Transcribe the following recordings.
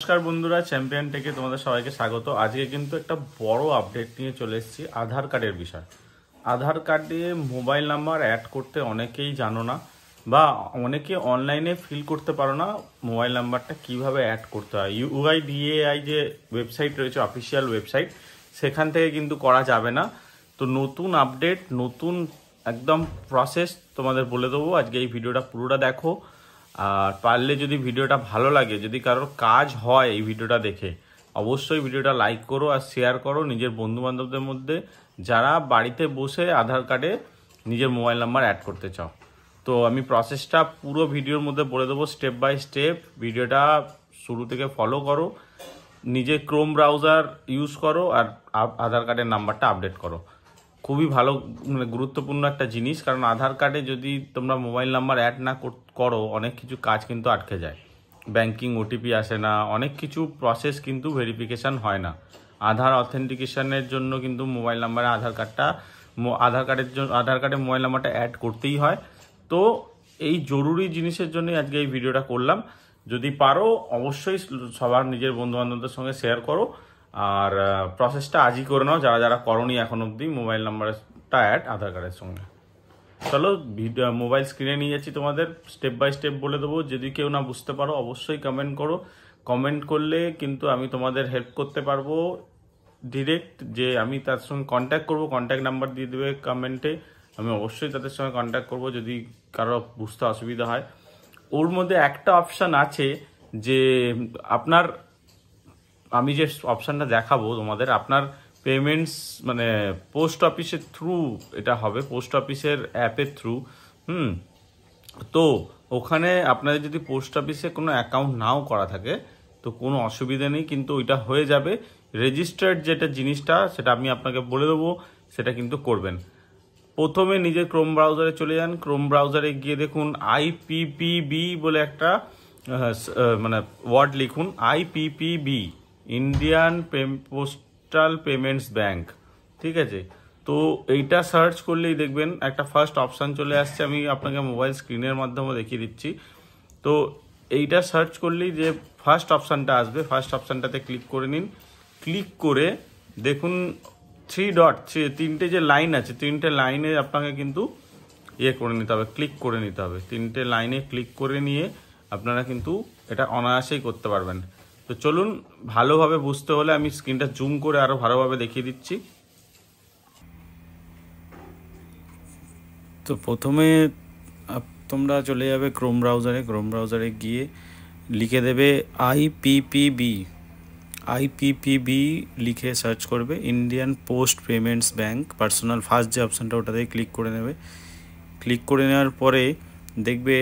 নমস্কার বন্ধুরা, চ্যাম্পিয়ন টেকে তোমাদের সবাইকে স্বাগত। আজকে কিন্তু একটা বড় আপডেট নিয়ে চলে এসেছি আধার কার্ডের বিষয়। আধার কার্ডে মোবাইল নাম্বার অ্যাড করতে অনেকেই জানো না, বা অনেকে অনলাইনে ফিল করতে পারো না মোবাইল নাম্বারটা কিভাবে অ্যাড করতে হয়। ইউআইডিএআই যে ওয়েবসাইট রয়েছে, অফিসিয়াল ওয়েবসাইট, সেখান থেকে কিন্তু করা যাবে না। তো নতুন আপডেট, নতুন একদম প্রসেস তোমাদের বলে দেবো। আজকে এই ভিডিওটা পুরোটা দেখো, আর পারলে যদি ভিডিওটা ভালো লাগে, যদি কারোর কাজ হয় এই ভিডিওটা দেখে, অবশ্যই ভিডিওটা লাইক করো আর শেয়ার করো নিজের বন্ধু বান্ধবদের মধ্যে, যারা বাড়িতে বসে আধার কার্ডে নিজের মোবাইল নাম্বার অ্যাড করতে চাও। তো আমি প্রসেসটা পুরো ভিডিওর মধ্যে বলে দেবো স্টেপ বাই স্টেপ। ভিডিওটা শুরু থেকে ফলো করো, নিজে ক্রোম ব্রাউজার ইউজ করো আর আধার কার্ডের নাম্বারটা আপডেট করো। খুবই ভালো, মানে গুরুত্বপূর্ণ একটা জিনিস, কারণ আধার কার্ডে যদি তোমরা মোবাইল নাম্বার অ্যাড না করো, অনেক কিছু কাজ কিন্তু আটকে যায়। ব্যাংকিং ওটিপি আসে না, অনেক কিছু প্রসেস কিন্তু ভেরিফিকেশান হয় না। আধার অথেন্টিকেশনের জন্য কিন্তু মোবাইল নাম্বারে আধার কার্ডে মোবাইল নাম্বারটা অ্যাড করতেই হয়। তো এই জরুরি জিনিসের জন্যই আজকে এই ভিডিওটা করলাম। যদি পারো অবশ্যই সবার নিজের বন্ধু বান্ধবদের সঙ্গে শেয়ার করো, আর প্রসেসটা আজই করে নাও যারা যারা করনি এখন অবধি মোবাইল নাম্বারটা অ্যাড আধার কার্ডের সঙ্গে। চলো মোবাইল স্ক্রিনে নিয়ে যাচ্ছি, তোমাদের স্টেপ বাই স্টেপ বলে দেবো। যদি কেউ না বুঝতে পারো অবশ্যই কমেন্ট করো। কমেন্ট করলে কিন্তু আমি তোমাদের হেল্প করতে পারবো ডিরেক্ট, যে আমি তার সঙ্গে কন্ট্যাক্ট করবো, কন্ট্যাক্ট নাম্বার দিয়ে দেবে কমেন্টে, আমি অবশ্যই তাদের সঙ্গে কন্ট্যাক্ট করবো যদি কারো বুঝতে অসুবিধা হয়। ওর মধ্যে একটা অপশান আছে যে আমি যে অপশানটা দেখাবো তোমাদের, আপনার পেমেন্টস মানে পোস্ট অফিসের থ্রু এটা হবে, পোস্ট অফিসের অ্যাপের থ্রু। তো ওখানে আপনাদের যদি পোস্ট অফিসে কোনো অ্যাকাউন্ট নাও করা থাকে তো কোনো অসুবিধা নেই, কিন্তু ওইটা হয়ে যাবে। রেজিস্টার্ড যেটা জিনিসটা সেটা আমি আপনাকে বলে দেবো, সেটা কিন্তু করবেন। প্রথমে নিজের ক্রোম ব্রাউজারে চলে যান। ক্রোম ব্রাউজারে গিয়ে দেখুন আইপিপিবি বলে একটা মানে ওয়ার্ড লিখুন, IPPB, Indian postal payments bank. ঠিক আছে, তো এইটা সার্চ করলেই দেখবেন একটা ফার্স্ট অপশান চলে আসছে। আমি আপনাকে মোবাইল স্ক্রিনের মাধ্যমে দেখিয়ে দিচ্ছি। তো এইটা সার্চ করলেই যে ফার্স্ট অপশানটা আসবে, ফার্স্ট অপশানটাতে ক্লিক করে নিন। ক্লিক করে দেখুন তিনটে যে লাইন আছে, তিনটে লাইনে আপনাকে কিন্তু করে নিতে হবে, ক্লিক করে নিতে হবে। তিনটে লাইনে ক্লিক করে নিয়ে আপনারা কিন্তু এটা অনায়াসেই করতে পারবেন। তো চলুন, ভালোভাবে বুঝতে হলে আমি স্ক্রিনটা জুম করে আরো ভালোভাবে দেখিয়ে দিচ্ছি। তো প্রথমে তোমরা চলে যাবে ক্রোম ব্রাউজারে গিয়ে লিখে দেবে আইপিপিবি লিখে সার্চ করবে, Indian post payments bank personal, first যে অপশানটা ওটাতে ক্লিক করে নেবে। ক্লিক করে নেওয়ার পরে দেখবে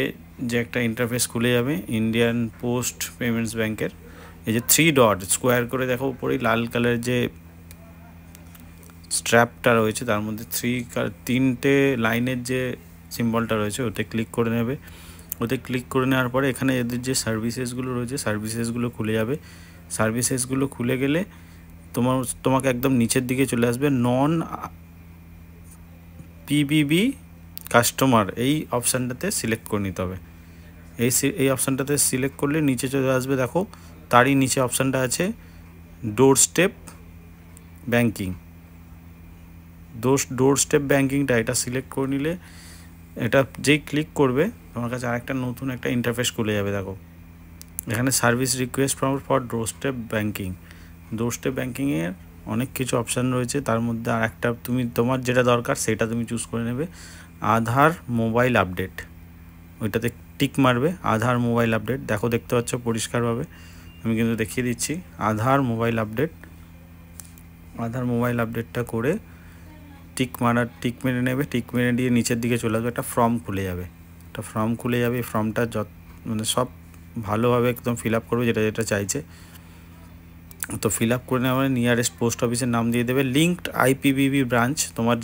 যে একটা ইন্টারফেস খুলে যাবে ইন্ডিয়ান পোস্ট পেমেন্টস ব্যাংকের। এই যে 3 ডট স্কোয়ার করে দেখো উপরেই লাল কালারের যে স্ট্র্যাপটা রয়েছে, তার মধ্যে তিনটে লাইনের যে সিম্বলটা রয়েছে ওতে ক্লিক করে নেবে। ওতে ক্লিক করে নেওয়ার পরে এখানে এদের যে সার্ভিসেসগুলো রয়েছে সার্ভিসেসগুলো খুলে যাবে। সার্ভিসেসগুলো খুলে গেলে তোমাকে একদম নিচের দিকে চলে আসবে নন পিবিবি কাস্টমার, এই অপশানটাতে সিলেক্ট করে নিতে হবে। এই অপশানটাতে সিলেক্ট করলে নিচে চলে আসবে, দেখো তারই নিচে অপশানটা আছে ডোর স্টেপ ব্যাংকিংটা, এটা সিলেক্ট করে নিলে এটা যেই ক্লিক করবে তোমার কাছে আরেকটা নতুন একটা ইন্টারফেস খুলে যাবে। দেখো এখানে service request for door step ব্যাংকিংয়ের অনেক কিছু অপশান রয়েছে, তার মধ্যে আর একটা তোমার যেটা দরকার সেটা তুমি চুজ করে নেবে। আধার মোবাইল আপডেট, ওইটাতে টিক মারবে, আধার মোবাইল আপডেট। দেখো দেখতে পাচ্ছ পরিষ্কারভাবে, আমি কিন্তু দেখিয়ে দিচ্ছি। আধার মোবাইল আপডেটটা করে টিক মেরে নেবে। টিক মেরে দিয়ে নিচের দিকে চলে আসবে, একটা ফর্ম খুলে যাবে। এই ফর্মটা মানে সব ভালোভাবে একদম ফিল আপ করবে যেটা চাইছে। তো ফিল আপ করে নেওয়ার নিয়ারেস্ট পোস্ট অফিসের নাম দিয়ে দেবে। লিঙ্কড আইপিবিবি ব্রাঞ্চ, তোমার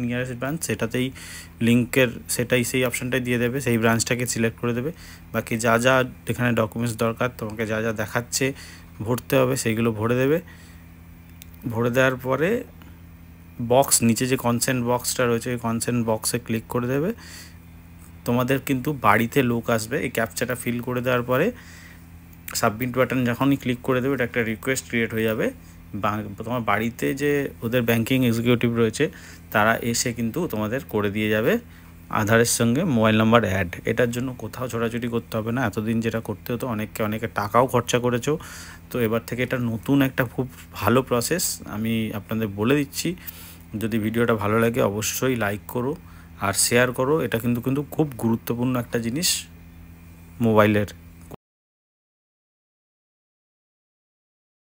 নিয়ারেস্ট ব্রাঞ্চ সেটাতেই সেই অপশানটাই দিয়ে দেবে, সেই ব্রাঞ্চটাকে সিলেক্ট করে দেবে। বাকি যা এখানে ডকুমেন্টস দরকার তোমাকে যা দেখাচ্ছে ভরতে হবে সেইগুলো ভরে দেবে। ভরে দেওয়ার পরে নিচে যে কনসেন্ট বক্সটা রয়েছে ওই কনসেন্ট বক্সে ক্লিক করে দেবে। তোমাদের কিন্তু বাড়িতে লোক আসবে, এই ক্যাপচাটা ফিল করে দেওয়ার পরে সাবমিট বাটন যখনই ক্লিক করে দেবে, এটা একটা রিকোয়েস্ট ক্রিয়েট হয়ে যাবে। তোমার বাড়িতে যে ওদের ব্যাংকিং এক্সিকিউটিভ রয়েছে তারা এসে কিন্তু তোমাদের করে দিয়ে যাবে আধারের সঙ্গে মোবাইল নাম্বার অ্যাড। এটার জন্য কোথাও ছোটাছুটি করতে হবে না। এতদিন যেটা করতে হতো, অনেকে টাকাও খরচা করেছো, তো এবার থেকে এটা নতুন একটা খুব ভালো প্রসেস আমি আপনাদের বলে দিচ্ছি। যদি ভিডিওটা ভালো লাগে অবশ্যই লাইক করো আর শেয়ার করো। এটা কিন্তু খুব গুরুত্বপূর্ণ একটা জিনিস মোবাইলের।